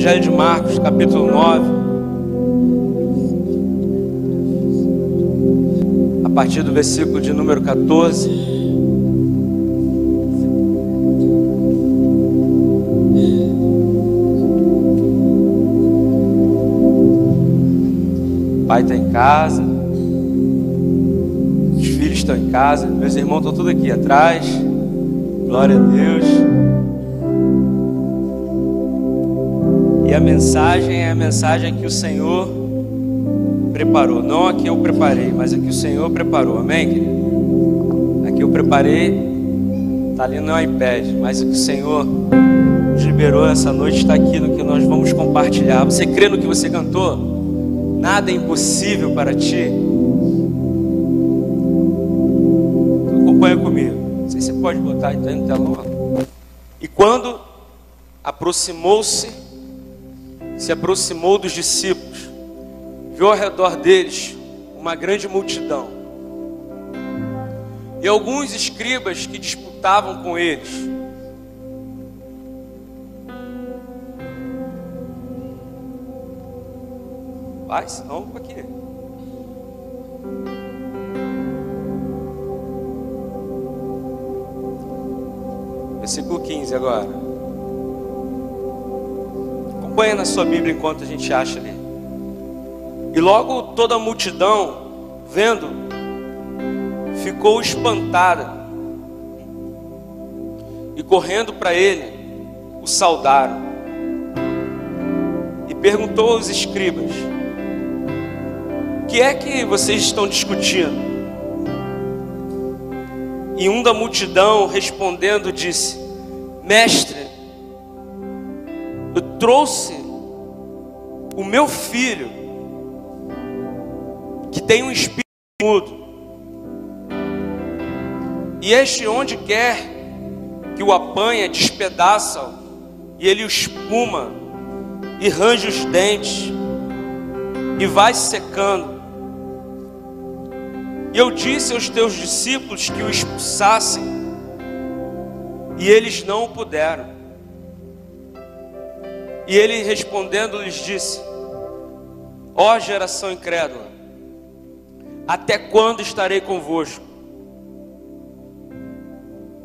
Evangelho de Marcos, capítulo 9, a partir do versículo de número 14. O pai está em casa, os filhos estão em casa, meus irmãos estão tudo aqui atrás. Glória a Deus. E a mensagem é a mensagem que o Senhor preparou. Não a que eu preparei, mas a que o Senhor preparou. Amém, querido? A que eu preparei está ali no iPad, mas o que o Senhor nos liberou essa noite está aqui no que nós vamos compartilhar. Você crê no que você cantou? Nada é impossível para ti. Então, acompanha comigo. Não sei se você pode botar então no telão. E quando se aproximou dos discípulos, viu ao redor deles uma grande multidão e alguns escribas que disputavam com eles. Vai, senão vou aqui. Versículo 15 agora. Acompanha na sua Bíblia enquanto a gente acha ali. E logo toda a multidão, vendo, ficou espantada, e correndo para ele, o saudaram. E perguntou aos escribas: o que é que vocês estão discutindo? E um da multidão, respondendo, disse: Mestre, eu trouxe o meu filho, que tem um espírito mudo, e este, onde quer que o apanha, despedaça-o, e ele o espuma e range os dentes e vai secando. E eu disse aos teus discípulos que o expulsassem, e eles não o puderam. E ele respondendo lhes disse: ó geração incrédula, até quando estarei convosco?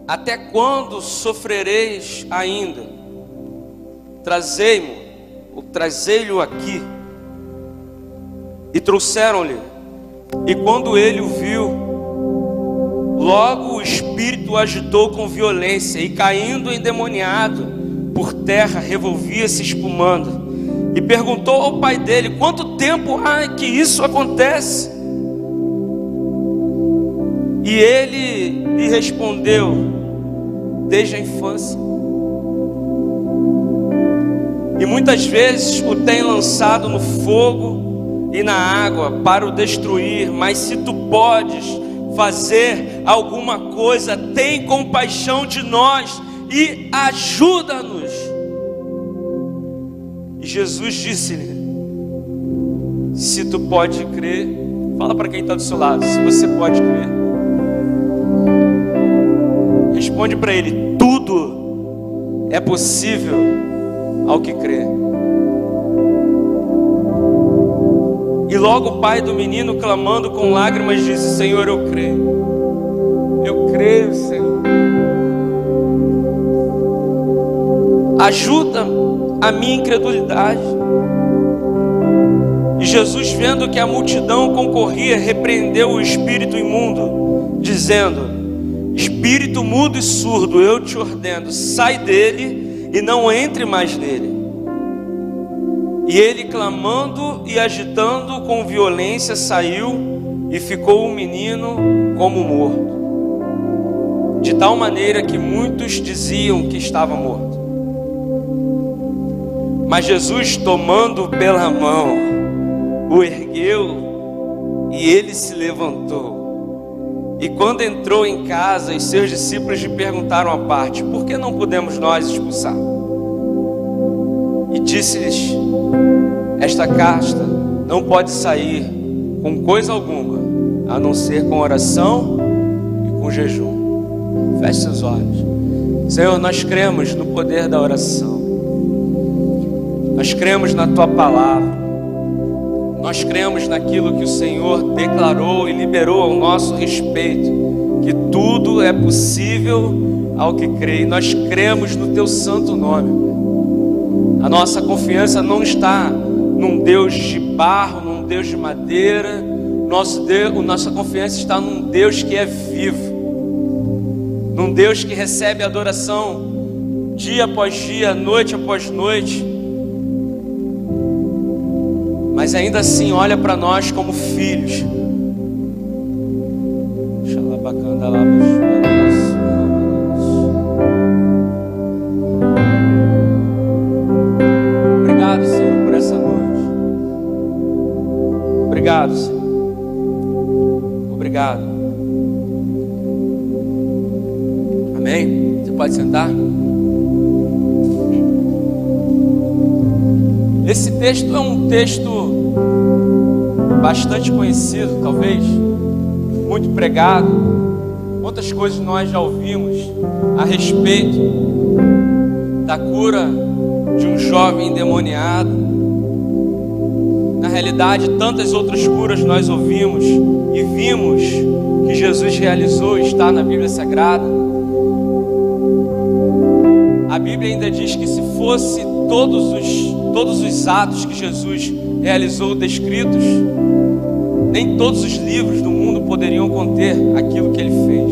Até quando sofrereis ainda? Trazei-lo aqui. E trouxeram-lhe. E quando ele o viu, logo o espírito o agitou com violência, e caindo endemoniado por terra, revolvia-se espumando. E perguntou ao pai dele: quanto tempo há que isso acontece? E ele lhe respondeu: desde a infância. E muitas vezes o tem lançado no fogo e na água para o destruir. Mas se tu podes fazer alguma coisa, tem compaixão de nós e ajuda-nos. E Jesus disse-lhe: se tu pode crer, fala para quem está do seu lado, se você pode crer. Responde para ele: tudo é possível ao que crê. E logo o pai do menino, clamando com lágrimas, disse: Senhor, eu creio. Eu creio, Senhor. Ajuda a minha incredulidade. E Jesus, vendo que a multidão concorria, repreendeu o espírito imundo, dizendo: espírito mudo e surdo, eu te ordeno, sai dele e não entre mais nele. E ele, clamando e agitando com violência, saiu, e ficou o menino como morto, de tal maneira que muitos diziam que estava morto. Mas Jesus, tomando-o pela mão, o ergueu, e ele se levantou. E quando entrou em casa, os seus discípulos lhe perguntaram à parte: por que não podemos nós expulsar? E disse-lhes: esta casta não pode sair com coisa alguma, a não ser com oração e com jejum. Feche seus olhos. Senhor, nós cremos no poder da oração. Nós cremos na Tua palavra. Nós cremos naquilo que o Senhor declarou e liberou ao nosso respeito, que tudo é possível ao que crê. E nós cremos no Teu santo nome. A nossa confiança não está num Deus de barro, num Deus de madeira. Nossa confiança está num Deus que é vivo, num Deus que recebe adoração dia após dia, noite após noite, mas ainda assim olha para nós como filhos. Obrigado, Senhor, por essa noite. Obrigado, Senhor. Obrigado. Amém? Você pode sentar? Esse texto é um texto bastante conhecido, talvez muito pregado. Quantas coisas nós já ouvimos a respeito da cura de um jovem endemoniado. Na realidade, tantas outras curas nós ouvimos e vimos que Jesus realizou, está na Bíblia Sagrada. A Bíblia ainda diz que se fosse todos os atos que Jesus realizou descritos, nem todos os livros do mundo poderiam conter aquilo que Ele fez.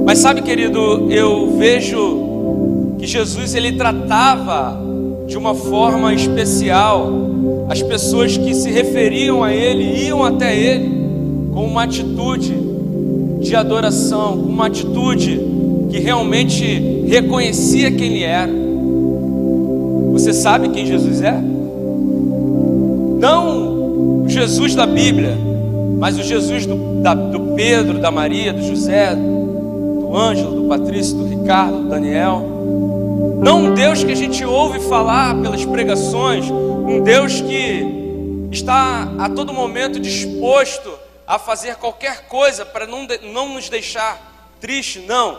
Mas sabe, querido, eu vejo que Jesus, Ele tratava de uma forma especial as pessoas que se referiam a Ele, iam até Ele com uma atitude de adoração, com uma atitude que realmente reconhecia quem Ele era. Você sabe quem Jesus é? Não o Jesus da Bíblia, mas o Jesus do Pedro, da Maria, do José, do Ângelo, do Patrício, do Ricardo, do Daniel. Não um Deus que a gente ouve falar pelas pregações, um Deus que está a todo momento disposto a fazer qualquer coisa para não nos deixar triste. Não,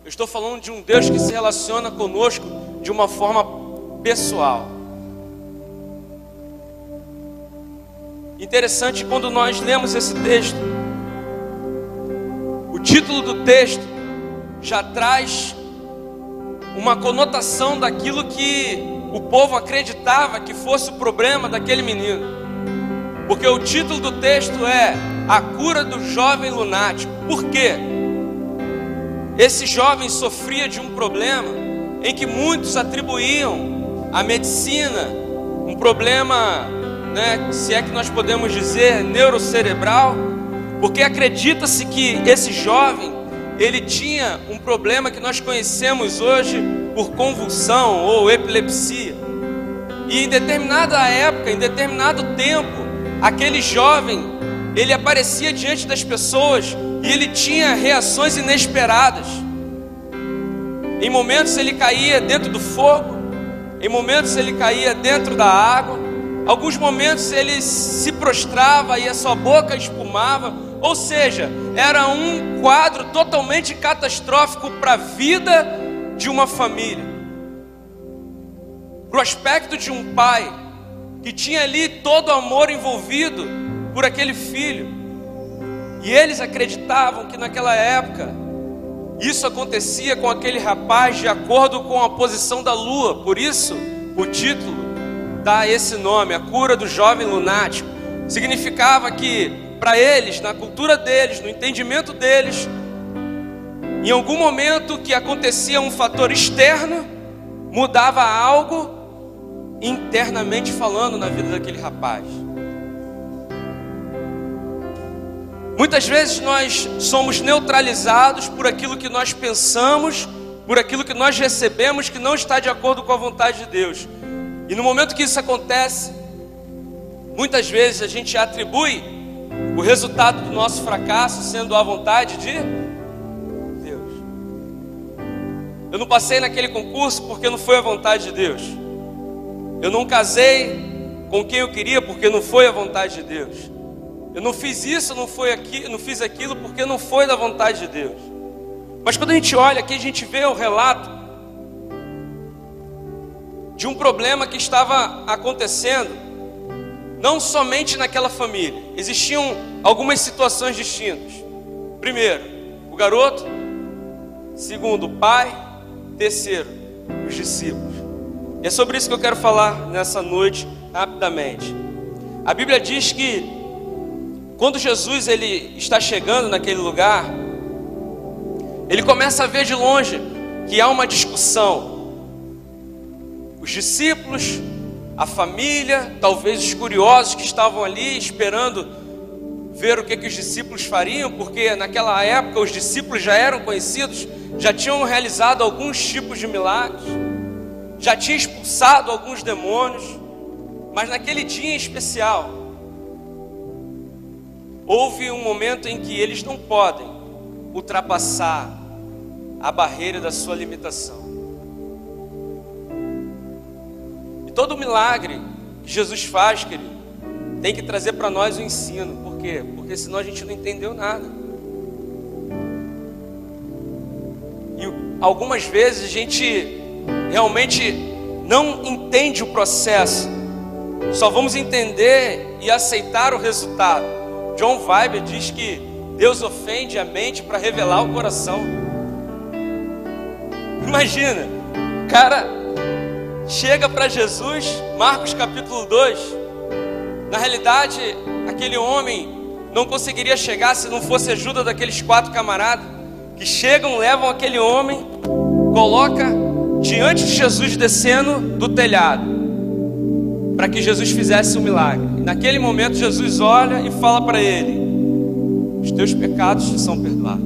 eu estou falando de um Deus que se relaciona conosco de uma forma pessoal. Interessante, quando nós lemos esse texto, o título do texto já traz uma conotação daquilo que o povo acreditava que fosse o problema daquele menino. Porque o título do texto é A Cura do Jovem Lunático. Por quê? Esse jovem sofria de um problema em que muitos atribuíam à medicina, um problema, se é que nós podemos dizer, neurocerebral, porque acredita-se que esse jovem, ele tinha um problema que nós conhecemos hoje por convulsão ou epilepsia. E em determinada época, em determinado tempo, aquele jovem, ele aparecia diante das pessoas e ele tinha reações inesperadas. Em momentos ele caía dentro do fogo, em momentos ele caía dentro da água, alguns momentos ele se prostrava e a sua boca espumava. Ou seja, era um quadro totalmente catastrófico para a vida de uma família, para o aspecto de um pai que tinha ali todo o amor envolvido por aquele filho. E eles acreditavam que naquela época isso acontecia com aquele rapaz de acordo com a posição da lua. Por isso o título dá esse nome, A Cura do Jovem Lunático. Significava que para eles, na cultura deles, no entendimento deles, em algum momento que acontecia um fator externo, mudava algo internamente falando na vida daquele rapaz. Muitas vezes nós somos neutralizados por aquilo que nós pensamos, por aquilo que nós recebemos que não está de acordo com a vontade de Deus. E no momento que isso acontece, muitas vezes a gente atribui o resultado do nosso fracasso sendo a vontade de Deus. Eu não passei naquele concurso porque não foi a vontade de Deus. Eu não casei com quem eu queria porque não foi a vontade de Deus. Eu não fiz isso, não fiz aquilo porque não foi da vontade de Deus. Mas quando a gente olha aqui, a gente vê o relato de um problema que estava acontecendo, não somente naquela família. Existiam algumas situações distintas. Primeiro, o garoto. Segundo, o pai. Terceiro, os discípulos. E é sobre isso que eu quero falar nessa noite, rapidamente. A Bíblia diz que quando Jesus ele está chegando naquele lugar, ele começa a ver de longe que há uma discussão. Os discípulos, a família, talvez os curiosos que estavam ali esperando ver o que os discípulos fariam, porque naquela época os discípulos já eram conhecidos, já tinham realizado alguns tipos de milagres, já tinham expulsado alguns demônios, mas naquele dia em especial, houve um momento em que eles não podem ultrapassar a barreira da sua limitação. E todo milagre que Jesus faz, querido, tem que trazer para nós o ensino. Por quê? Porque senão a gente não entendeu nada. E algumas vezes a gente realmente não entende o processo. Só vamos entender e aceitar o resultado. John Weber diz que Deus ofende a mente para revelar o coração. Imagina, o cara chega para Jesus, Marcos capítulo 2. Na realidade, aquele homem não conseguiria chegar se não fosse a ajuda daqueles 4 camaradas que chegam, levam aquele homem, coloca diante de Jesus descendo do telhado, para que Jesus fizesse um milagre. E naquele momento Jesus olha e fala para ele: os teus pecados te são perdoados.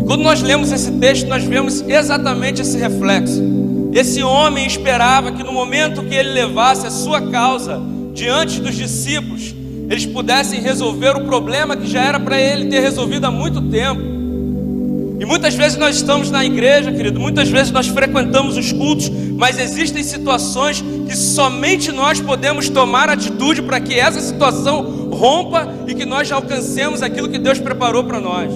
E quando nós lemos esse texto, nós vemos exatamente esse reflexo. Esse homem esperava que no momento que ele levasse a sua causa diante dos discípulos, eles pudessem resolver o problema que já era para ele ter resolvido há muito tempo. E muitas vezes nós estamos na igreja, querido, muitas vezes nós frequentamos os cultos, mas existem situações que somente nós podemos tomar atitude para que essa situação rompa e que nós já alcancemos aquilo que Deus preparou para nós.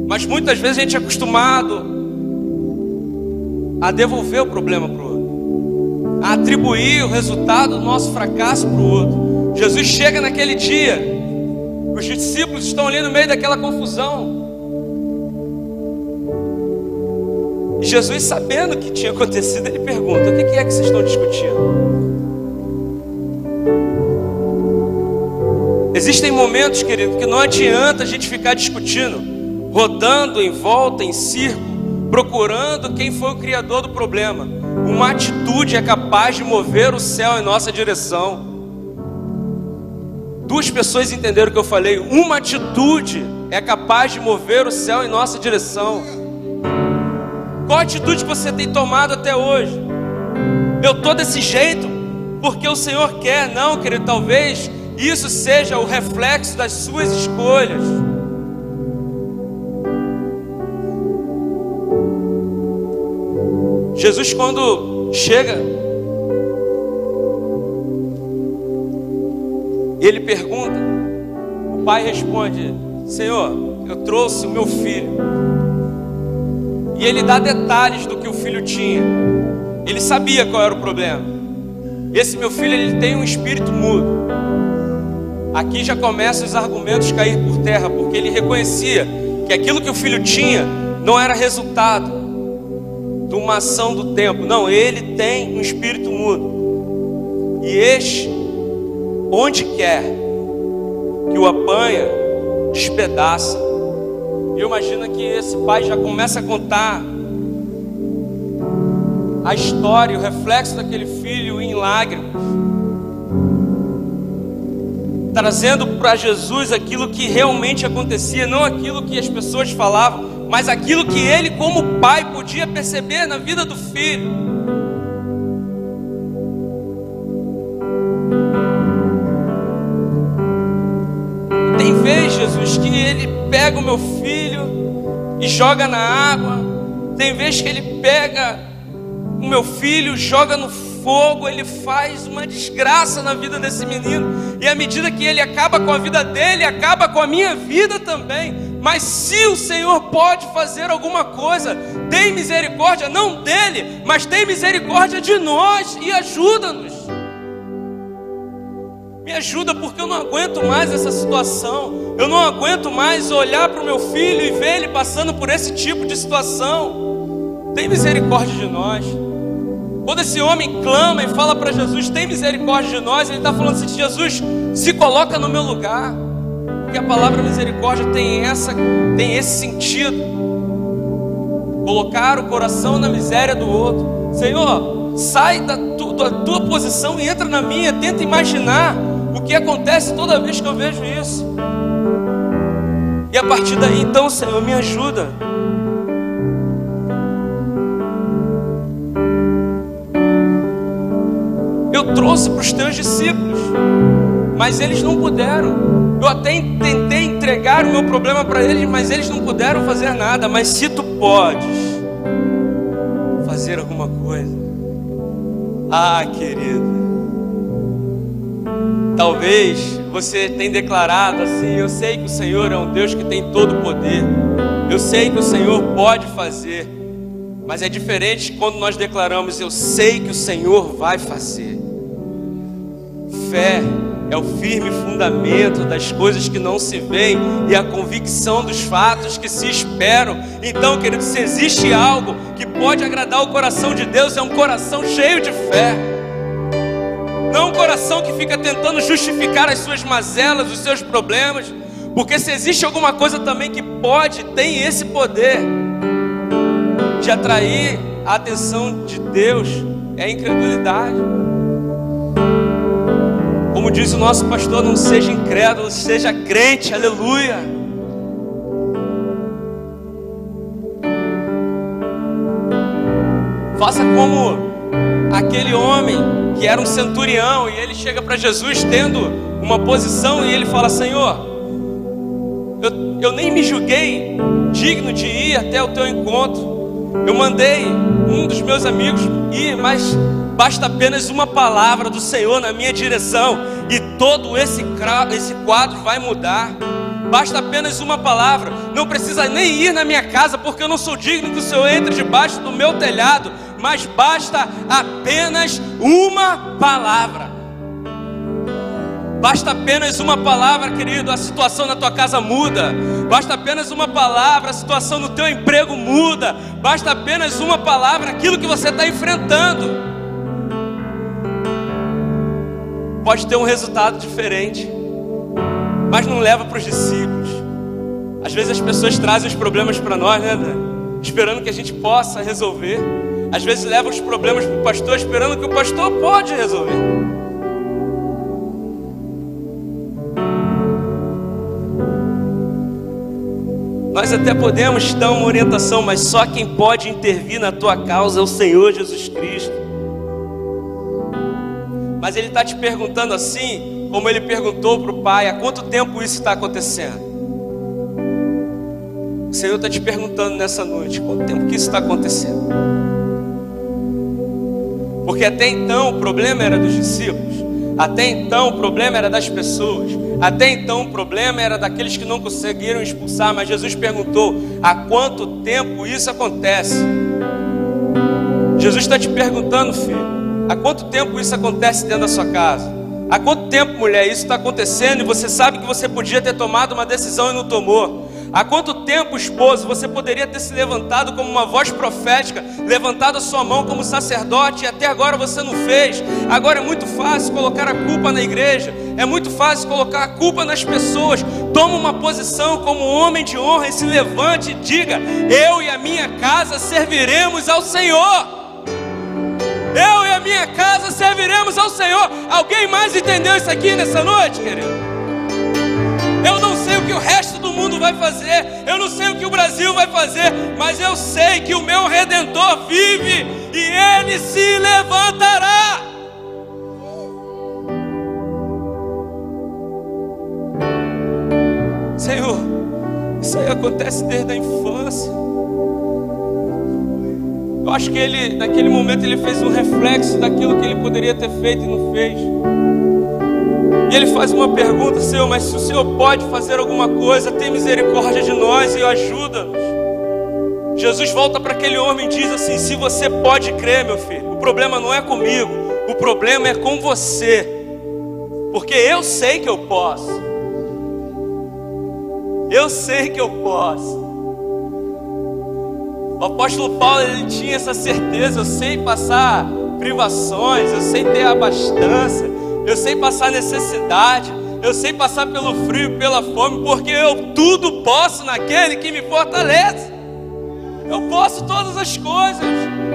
Mas muitas vezes a gente é acostumado a devolver o problema para o outro, a atribuir o resultado do nosso fracasso para o outro. Jesus chega naquele dia, os discípulos estão ali no meio daquela confusão, e Jesus, sabendo o que tinha acontecido, ele pergunta: o que é que vocês estão discutindo? Existem momentos, querido, que não adianta a gente ficar discutindo, rodando em volta, em círculo, procurando quem foi o criador do problema. Uma atitude é capaz de mover o céu em nossa direção. 2 pessoas entenderam o que eu falei. Uma atitude é capaz de mover o céu em nossa direção. Qual atitude que você tem tomado até hoje? Eu estou desse jeito porque o Senhor quer. Não, querido, talvez isso seja o reflexo das suas escolhas. Jesus, quando chega, ele pergunta, o pai responde: Senhor, eu trouxe o meu filho. E ele dá detalhes do que o filho tinha. Ele sabia qual era o problema. Esse meu filho, ele tem um espírito mudo. Aqui já começam os argumentos a cair por terra, porque ele reconhecia que aquilo que o filho tinha não era resultado de uma ação do tempo. Não, ele tem um espírito mudo. E este, onde quer que o apanha, despedaça. E eu imagino que esse pai já começa a contar a história, o reflexo daquele filho em lágrimas, trazendo para Jesus aquilo que realmente acontecia, não aquilo que as pessoas falavam, mas aquilo que ele, como pai, podia perceber na vida do filho. Tem vez, Jesus, que ele pega o meu filho e joga na água. Tem vez que ele pega o meu filho, joga no fogo. Ele faz uma desgraça na vida desse menino. E à medida que ele acaba com a vida dele, acaba com a minha vida também. Mas se o Senhor pode fazer alguma coisa, tem misericórdia, não dele, mas tem misericórdia de nós e ajuda-nos. Me ajuda, porque eu não aguento mais essa situação. Eu não aguento mais olhar para o meu filho e ver ele passando por esse tipo de situação. Tem misericórdia de nós. Quando esse homem clama e fala para Jesus, tem misericórdia de nós, ele está falando assim: Jesus, se coloca no meu lugar. Porque a palavra misericórdia tem esse sentido. Colocar o coração na miséria do outro. Senhor, sai da tua posição e entra na minha. Tenta imaginar o que acontece toda vez que eu vejo isso. E a partir daí, então, Senhor, me ajuda. Eu trouxe para os teus discípulos, mas eles não puderam. Eu até tentei entregar o meu problema para eles, mas eles não puderam fazer nada. Mas se tu podes fazer alguma coisa, querido, talvez você tenha declarado assim: eu sei que o Senhor é um Deus que tem todo o poder, eu sei que o Senhor pode fazer. Mas é diferente quando nós declaramos: eu sei que o Senhor vai fazer. Fé é o firme fundamento das coisas que não se veem e a convicção dos fatos que se esperam. Então, querido, se existe algo que pode agradar o coração de Deus, é um coração cheio de fé. Não um coração que fica tentando justificar as suas mazelas, os seus problemas. Porque se existe alguma coisa também que tem esse poder de atrair a atenção de Deus, é a incredulidade. Como diz o nosso pastor, não seja incrédulo, seja crente, aleluia. Faça como aquele homem que era um centurião, e ele chega para Jesus tendo uma posição, e ele fala: Senhor, eu nem me julguei digno de ir até o teu encontro. Eu mandei um dos meus amigos ir, mas basta apenas uma palavra do Senhor na minha direção e todo esse quadro vai mudar. Basta apenas uma palavra. Não precisa nem ir na minha casa, porque eu não sou digno que o Senhor entre debaixo do meu telhado. Mas basta apenas uma palavra. Basta apenas uma palavra, querido, a situação na tua casa muda. Basta apenas uma palavra, a situação no teu emprego muda. Basta apenas uma palavra, aquilo que você está enfrentando pode ter um resultado diferente, mas não leva para os discípulos. Às vezes as pessoas trazem os problemas para nós, né? Esperando que a gente possa resolver. Às vezes levam os problemas para o pastor, esperando que o pastor pode resolver. Nós até podemos dar uma orientação, mas só quem pode intervir na tua causa é o Senhor Jesus Cristo. Mas Ele está te perguntando assim, como Ele perguntou para o Pai: há quanto tempo isso está acontecendo? O Senhor está te perguntando nessa noite: quanto tempo que isso está acontecendo? Porque até então o problema era dos discípulos, até então o problema era das pessoas, até então o problema era daqueles que não conseguiram expulsar. Mas Jesus perguntou: há quanto tempo isso acontece? Jesus está te perguntando, filho, há quanto tempo isso acontece dentro da sua casa? Há quanto tempo, mulher, isso está acontecendo e você sabe que você podia ter tomado uma decisão e não tomou? Há quanto tempo, esposo, você poderia ter se levantado como uma voz profética, levantado a sua mão como sacerdote, e até agora você não fez? Agora é muito fácil colocar a culpa na igreja, é muito fácil colocar a culpa nas pessoas. Toma uma posição como homem de honra e se levante e diga: eu e a minha casa serviremos ao Senhor. Eu e a minha casa serviremos ao Senhor. Alguém mais entendeu isso aqui nessa noite, querido? Eu não sei o que o resto do mundo vai fazer, eu não sei o que o Brasil vai fazer, mas eu sei que o meu Redentor vive e Ele se levantará. Senhor, isso aí acontece desde a infância. Eu acho que Ele, naquele momento, Ele fez um reflexo daquilo que Ele poderia ter feito e não fez. E ele faz uma pergunta: Senhor, mas se o Senhor pode fazer alguma coisa, tem misericórdia de nós e ajuda-nos. Jesus volta para aquele homem e diz assim: se você pode crer, meu filho, o problema não é comigo, o problema é com você, porque eu sei que eu posso. Eu sei que eu posso. O apóstolo Paulo, ele tinha essa certeza: eu sei passar privações, eu sei ter abastança, eu sei passar necessidade, eu sei passar pelo frio, pela fome, porque eu tudo posso naquele que me fortalece. Eu posso todas as coisas.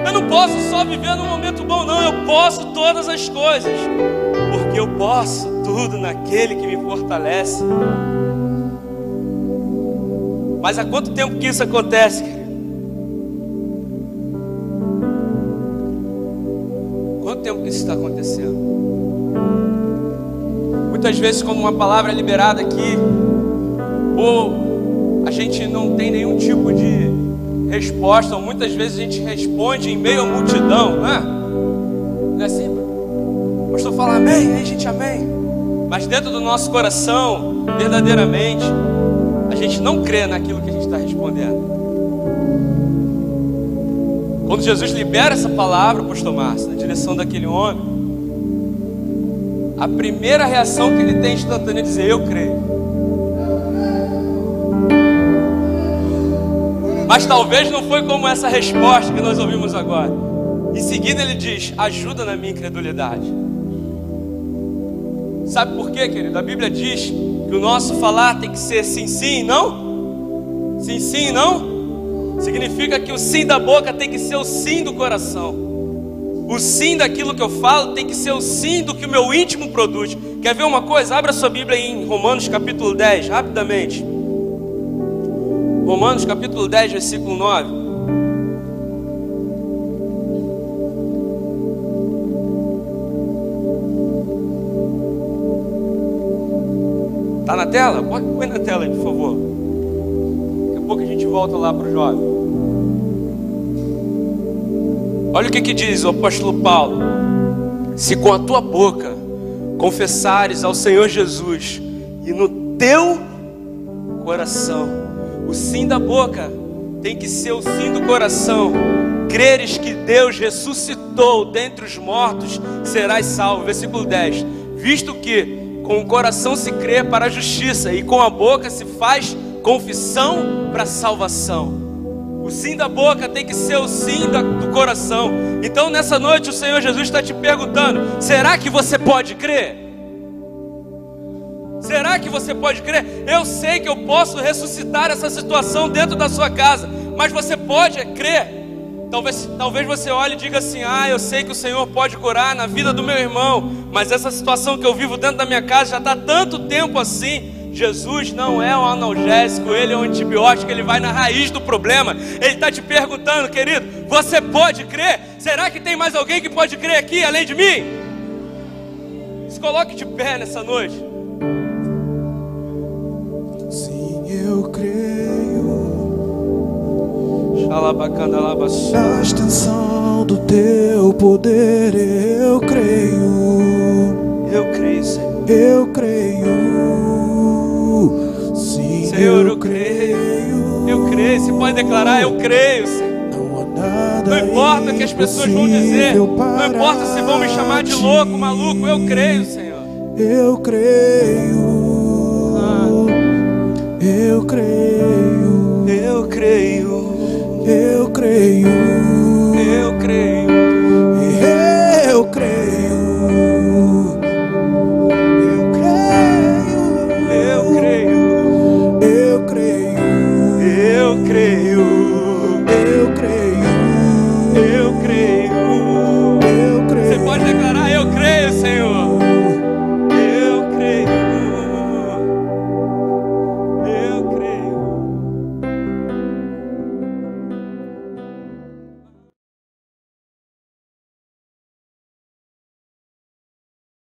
Eu não posso só viver num momento bom, não. Eu posso todas as coisas, porque eu posso tudo naquele que me fortalece. Mas há quanto tempo que isso acontece, querido? Quanto tempo que isso está acontecendo? Muitas vezes, quando uma palavra é liberada aqui, ou a gente não tem nenhum tipo de resposta, ou muitas vezes a gente responde em meio à multidão, não é assim? O pastor fala amém, aí a gente amém. Mas dentro do nosso coração, verdadeiramente, a gente não crê naquilo que a gente está respondendo. Quando Jesus libera essa palavra, pastor Márcio, na direção daquele homem, a primeira reação que ele tem instantânea é dizer: eu creio. Mas talvez não foi como essa resposta que nós ouvimos agora. Em seguida ele diz: ajuda na minha incredulidade. Sabe por quê, querido? A Bíblia diz que o nosso falar tem que ser sim, sim e não. Sim, sim e não. Significa que o sim da boca tem que ser o sim do coração. O sim daquilo que eu falo tem que ser o sim do que o meu íntimo produz. Quer ver uma coisa? Abra sua Bíblia aí em Romanos capítulo 10, rapidamente. Romanos capítulo 10, versículo 9. Tá na tela? Põe na tela aí, por favor. Daqui a pouco a gente volta lá para o jovem. Olha o que diz o apóstolo Paulo: se com a tua boca confessares ao Senhor Jesus e no teu coração, o sim da boca tem que ser o sim do coração, creres que Deus ressuscitou dentre os mortos, serás salvo. Versículo 10: visto que com o coração se crê para a justiça e com a boca se faz confissão para a salvação. O sim da boca tem que ser o sim do coração. Então nessa noite o Senhor Jesus está te perguntando: será que você pode crer? Será que você pode crer? Eu sei que eu posso ressuscitar essa situação dentro da sua casa, mas você pode crer? Talvez você olhe e diga assim: eu sei que o Senhor pode curar na vida do meu irmão, mas essa situação que eu vivo dentro da minha casa já está há tanto tempo assim. Jesus não é um analgésico, Ele é um antibiótico, Ele vai na raiz do problema. Ele está te perguntando, querido: você pode crer? Será que tem mais alguém que pode crer aqui além de mim? Se coloque de pé nessa noite. Sim, eu creio Na extensão do teu poder, eu creio. Eu creio, Senhor. Eu creio. Sim, Senhor, eu creio. Eu creio. Você pode declarar: eu creio, Senhor. Não importa o que as pessoas vão dizer, não importa se vão me chamar de louco, maluco, eu creio, Senhor. Eu creio. Eu creio. Eu creio. Eu creio.